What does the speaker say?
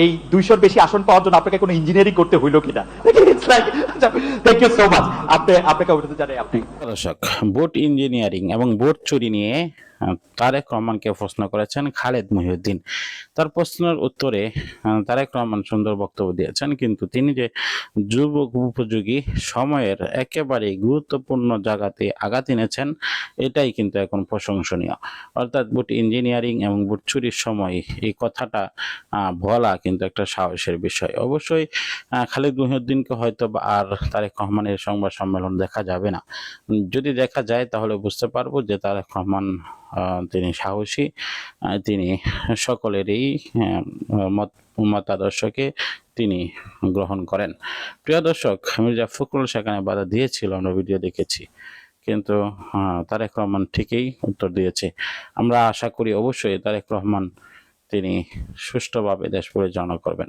এই 200-র বেশি আসন পাওয়ার জন্য আপনাকে কোনো ইঞ্জিনিয়ারিং করতে হইলো কিনা। Thank you so much. আপনাকে অভিনন্দন জানাই। আপনি দর্শক, ভোট ইঞ্জিনিয়ারিং এবং ভোট চুরি নিয়ে তারেক রহমানকে প্রশ্ন করেছেন খালেদ মহিউদ্দিন। তার প্রশ্নের উত্তরে তারেক রহমান সুন্দর বক্তব্য দিয়েছেন, কিন্তু তিনি যে যুবক উপযোগী সময়ের একেবারে গুরুত্বপূর্ণ জায়গাতে আঘাত এনেছেন, এটাই কিন্তু এখন প্রশংসনীয়। অর্থাৎ ভোট ইঞ্জিনিয়ারিং এবং ভোট চুরির সময় এই কথাটা বলা কিন্তু একটা সাহসের বিষয়। অবশ্যই খালেদ মহিউদ্দিনকে হয়তো বা আর তারেক রহমানের সংবাদ সম্মেলন দেখা যাবে না। যদি দেখা যায় তাহলে বুঝতে পারবো যে তারেক রহমান তিনি সাহসী, তিনি সকলেরই মতাদর্শকে তিনি গ্রহণ করেন। প্রিয় দর্শক, মির্জা ফখরুল সেখানে বাধা দিয়েছিল, আমরা ভিডিও দেখেছি, কিন্তু তারেক রহমান ঠিকই উত্তর দিয়েছে। আমরা আশা করি অবশ্যই তারেক রহমান তিনি সুষ্ঠুভাবে দেশ পরিচালনা করবেন।